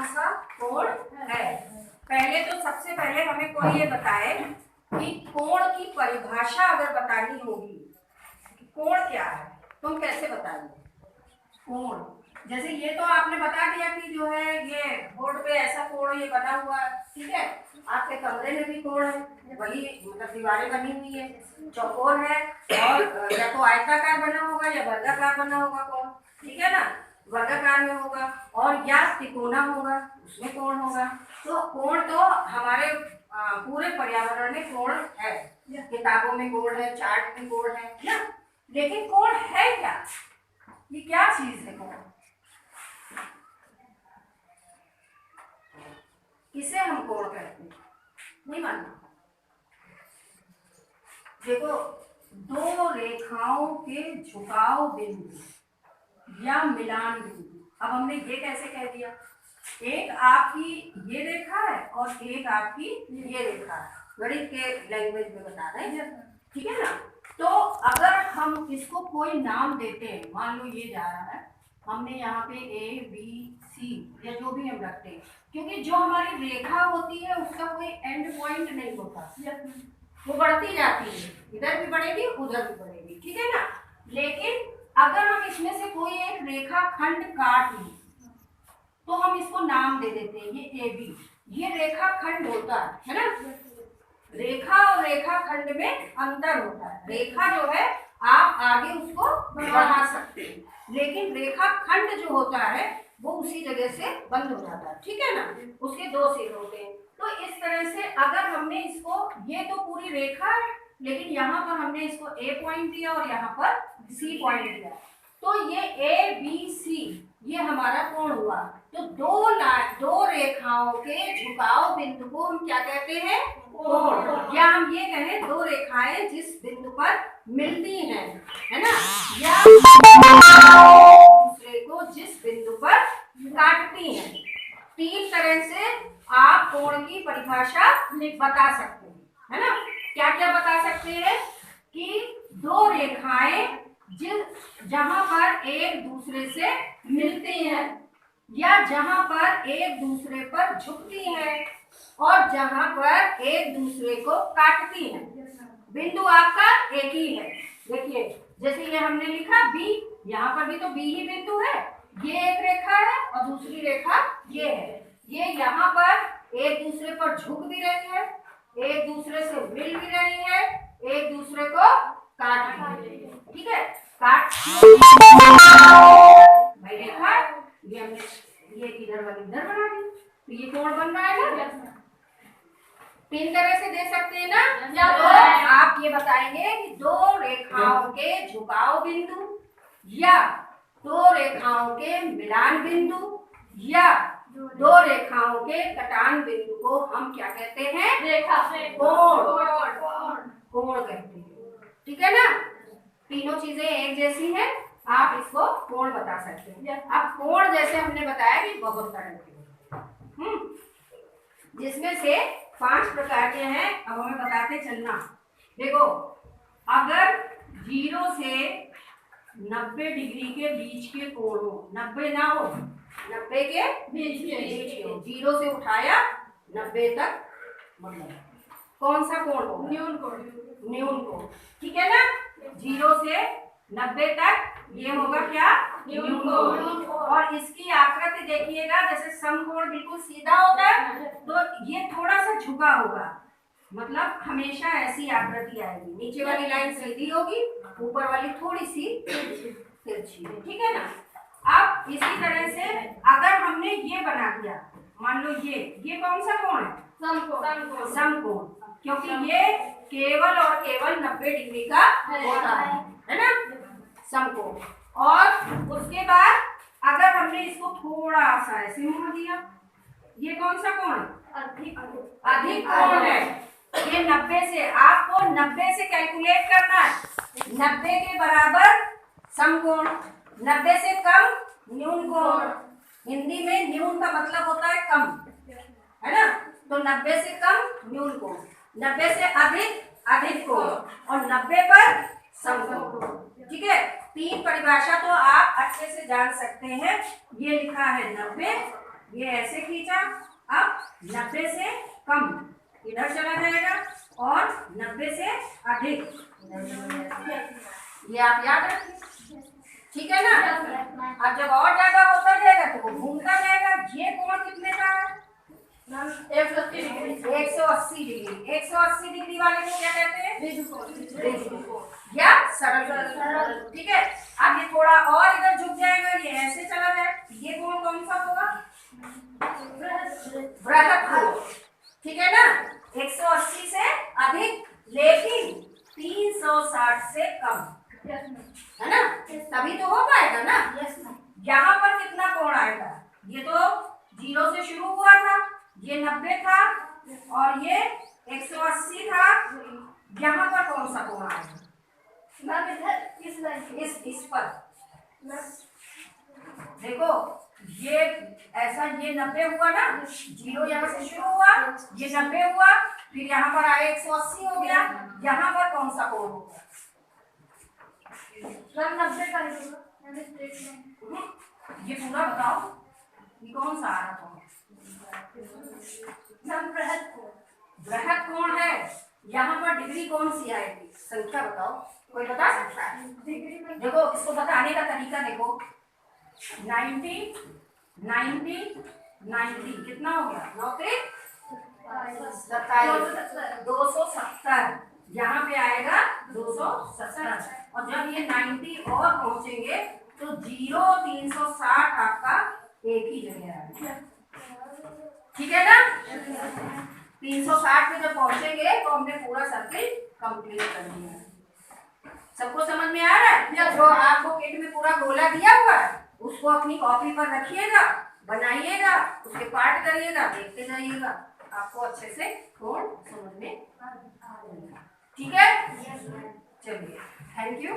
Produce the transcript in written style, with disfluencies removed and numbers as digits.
सा कोण है। पहले तो सबसे पहले हमें कोई ये बताए कि कोण की परिभाषा अगर बतानी होगी कि कोण क्या है तो हम कैसे बताएंगे कोण। जैसे ये तो आपने बता दिया कि जो है ये बोर्ड पे ऐसा कोण ये बना हुआ है, ठीक है। आपके कमरे में भी कोण है, वही मतलब दीवारें बनी हुई है, चौकोर है, और या तो आयताकार बना होगा या वर्गाकार बना होगा कोण, ठीक है ना। वर्गाकार में होगा और या तिकोना होगा, उसमें कोण होगा। तो कोण तो हमारे पूरे पर्यावरण में कोण है, किताबों में कोण है, चार्ट में कोण है ना। लेकिन कोण है क्या, ये क्या चीज है कोण, किसे हम कोण कहते हैं, नहीं मानना। देखो, दो रेखाओं के झुकाव बिंदु या मिलान बिंदु। अब हमने ये कैसे कह दिया, एक आपकी ये रेखा है और एक आपकी ये रेखा है, गणित के लैंग्वेज में बता रहे हैं, ठीक है ना। तो अगर हम इसको कोई नाम देते हैं, मान लो ये जा रहा है, हमने यहाँ पे ए बी सी या जो भी हम रखते हैं, क्योंकि जो हमारी रेखा होती है उसका कोई एंड पॉइंट नहीं होता, वो बढ़ती जाती है, इधर भी बढ़ेगी उधर भी बढ़ेगी, ठीक है ना। लेकिन अगर हम इसमें से कोई एक रेखा खंड काट लें तो हम इसको नाम दे देते हैं, ये ए बी, ये रेखा खंड होता है ना। रेखा और रेखा खंड में अंतर होता है। रेखा जो है आप आगे उसको बढ़ा सकते हैं, लेकिन रेखा खंड जो होता है वो उसी जगह से बंद हो जाता है, ठीक है ना। उसके दो सिर होते हैं। तो इस तरह से अगर हमने इसको, ये तो पूरी रेखा है, लेकिन यहाँ पर हमने इसको ए पॉइंट दिया और यहाँ पर सी पॉइंट दिया, तो ये ए बी सी ये हमारा कोण हुआ। तो दो रेखाओं के झुकाव बिंदु को हम क्या कहते हैं, कोण। या हम ये कहें दो रेखाएं जिस बिंदु पर मिलती हैं, है ना, या दूसरे को जिस बिंदु पर काटती हैं। तीन तरह से आप कोण की परिभाषा बता सकते हैं, है ना। क्या क्या बता सकते हैं कि दो रेखाएं जहां पर एक दूसरे से मिलती हैं या जहां पर एक दूसरे पर झुकती हैं और जहां पर एक दूसरे को काटती हैं। बिंदु आपका एक ही है, देखिए जैसे ये हमने लिखा बी, यहाँ पर भी तो बी ही बिंदु है, ये एक रेखा है और दूसरी रेखा ये है। ये यहाँ पर एक दूसरे पर झुक भी रही है, एक दूसरे से मिल भी रही है, एक दूसरे को काट भी रही है, ठीक है। काट भाई रेखा, ये हमने ये इधर वाली इधर बना दी, तो ये कोण बन रहा है ना। तीन तरह से दे सकते हैं ना, या तो आप ये बताएंगे कि दो रेखाओं के झुकाव बिंदु या दो रेखाओं के मिलान बिंदु या दो रेखाओं के कटान बिंदु को हम क्या कहते हैं, रेखा से कोण, कोण कहते हैं, ठीक है ना। तीनों चीजें एक जैसी हैं, आप इसको कोण बता सकते हैं। अब कोण जैसे हमने बताया कि बहुत तरह के, जिसमें से 5 प्रकार के हैं। अब हमें बताते चलना। देखो, अगर 0 से 90 डिग्री के बीच के कोण हो, 90 ना हो, 90 के बीच के हो, 0 से उठाया 90 तक, मतलब कौन सा कोण हो, न्यून कोण, न्यून कोण, ठीक है ना। 0 से 90 तक ये होगा क्या, न्यून कोण। और इसकी आकृति देखिएगा, जैसे समकोण बिल्कुल सीधा होता है तो ये थोड़ा सा झुका होगा, मतलब हमेशा ऐसी आकृति आएगी, नीचे वाली लाइन सीधी होगी, ऊपर वाली थोड़ी सी तिरछी, ठीक है ना। अब इसी तरह से अगर हमने ये बना दिया, मान लो ये कौन सा कोण है, समकोण, समकोण, क्योंकि ये केवल और केवल 90 डिग्री का होता है ना, समकोण। और उसके बाद अगर हमने इसको थोड़ा सा ऐसे मोड़ दिया, ये कौन सा कोण है, अधिक कोण है। ये 90 से, आपको 90 से कैलकुलेट करना है, 90 के बराबर समकोण, 90 से कम न्यून कोण। हिंदी में न्यून का मतलब होता है कम, है ना। तो 90 से कम न्यून कोण, 90 से अधिक अधिक कोण और 90 पर समकोण, ठीक है। तीन परिभाषा तो आप अच्छे से जान सकते हैं। ये लिखा है 90, ये ऐसे खींचा, अब 90 से कम इधर चला जाएगा और 90 से अधिक इधर चला जाएगा। ये आप याद रखिए, ठीक है ना। अब जब और ज्यादा होता जाएगा तो वो घूमता जाएगा। ये कोण कितने का है? 180 डिग्री। 180 डिग्री वाले को क्या कहते हैं? रिजिड कोण या सरल। ठीक है। अब ये थोड़ा और इधर झुक जाएगा, ये ऐसे चला जाए, ये कोण कौन सा होगा? बृहद कोण। ठीक है ना। 180 से अधिक लेकिन 360 से कम, है ना, तभी तो हो पाएगा ना। यहाँ पर कितना कोण आएगा? ये तो 0 से शुरू हुआ था, ये 90 था और ये 180 था। यहाँ पर कौन सा कोण आएगा? इस पर देखो, ये ऐसा, ये 90 हुआ ना, 0 यहाँ से शुरू हुआ, ये 90 हुआ, फिर यहाँ पर आए 180 हो गया। यहाँ पर कौन सा कोण होगा? 90 का। ये पूरा बताओ, ये कौन सा आ रहा था? बृहद कोण है। यहाँ पर डिग्री कौन सी आएगी? संख्या बताओ, कोई बता सकता है? देखो, इसको बताने का तरीका देखो। 90 90 90 कितना हो गया? 9 के 27, 270। यहाँ पे आएगा 270 और जब ये 90 और पहुंचेंगे तो 0 360 आपका एक ही जगह आएगा। ठीक है ना। 360 पे जब पहुंचेंगे तो हमने पूरा सर्किल कंप्लीट कर दिया। सबको समझ में आ रहा है? जो आपको किट में पूरा गोला दिया हुआ है उसको अपनी कॉपी पर रखिएगा, बनाइएगा, उसके पार्ट करिएगा, देखते जाइएगा, आपको अच्छे से कोण समझ में आ जाएगा। ठीक है, चलिए, थैंक यू।